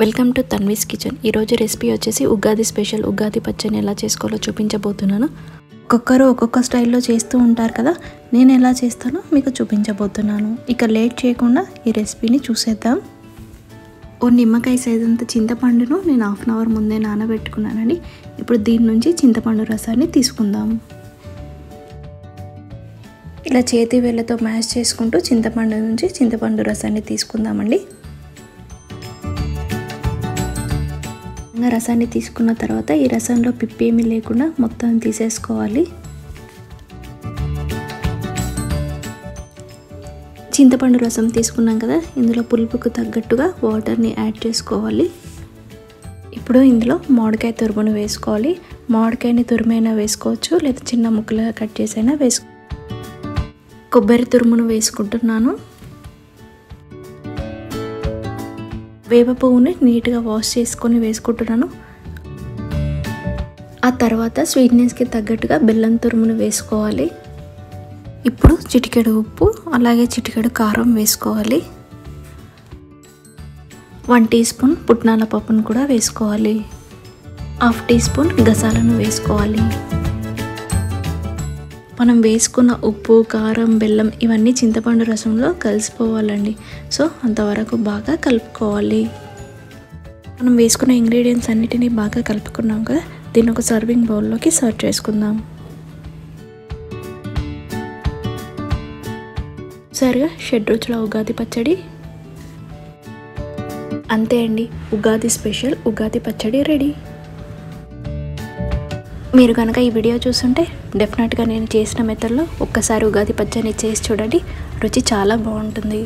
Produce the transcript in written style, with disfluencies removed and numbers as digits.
Welcome to Tanvi's kitchen. ఈరోజు recipe వచ్చేసి Ugadi special Ugadi పచ్చడిని ఎలా చేసుకోవాలో చూపించబోతున్నాను. ఒక్కొక్కరు ఒక్కొక్క స్టైల్లో చేస్తూ ఉంటారు కదా, నేను ఎలా చేస్తానో మీకు చూపించబోతున్నాను. ఇక లేట్ చేయకుండా ఈ రెసిపీని చూసేద్దాం. ఓ నిమ్మకాయ సైజంత చింతపండును నేను హాఫ్ అన్ అవర్ ముందే నానబెట్టుకున్నానండి. ఇప్పుడు దీని నుంచి చింతపండు రసాన్ని తీసుకుందాం. ఇలా చేతి వేళ్ళతో మ్యాష్ చేసుకుంటూ చింతపండు నుంచి చింతపండు రసాన్ని తీసుకుందామండి. రసాన్ని తీసుకున్న తర్వాత ఈ రసంలో పిప్పేమీ లేకుండా మొత్తం తీసేసుకోవాలి. చింతపండు రసం తీసుకున్నాం కదా, ఇందులో పులుపుకు తగ్గట్టుగా వాటర్ని యాడ్ చేసుకోవాలి. ఇప్పుడు ఇందులో మామిడికాయ తురుమును వేసుకోవాలి. మామిడికాయని తురుమైనా వేసుకోవచ్చు, లేదా చిన్న ముక్కలుగా కట్ చేసైనా కొబ్బరి తురుమును వేసుకుంటున్నాను. వేప పువ్వుని నీట్గా వాష్ చేసుకొని వేసుకుంటున్నాను. ఆ తర్వాత స్వీట్నెస్కి తగ్గట్టుగా బెల్లం తురుమును వేసుకోవాలి. ఇప్పుడు చిటికెడు ఉప్పు, అలాగే చిటికెడు కారం వేసుకోవాలి. 1 టీ స్పూన్ పుట్నాల పప్పును కూడా వేసుకోవాలి. 1/2 టీ స్పూన్ గసాలను వేసుకోవాలి. మనం వేసుకున్న ఉప్పు, కారం, బెల్లం ఇవన్నీ చింతపండు రసంలో కలిసిపోవాలండి. సో అంతవరకు బాగా కలుపుకోవాలి. మనం వేసుకున్న ఇంగ్రీడియంట్స్ అన్నిటినీ బాగా కలుపుకున్నాం కదా, దీన్ని ఒక సర్వింగ్ బౌల్లోకి సర్వ్ చేసుకుందాం. సరిగా 7 రుచుల ఉగాది పచ్చడి అంతే అండి. ఉగాది స్పెషల్ ఉగాది పచ్చడి రెడీ. మీరు కనుక ఈ వీడియో చూస్తుంటే డెఫినెట్గా నేను చేసిన మెథడ్లో ఒక్కసారి ఉగాది పచ్చడిని చేసి చూడండి. రుచి చాలా బాగుంటుంది.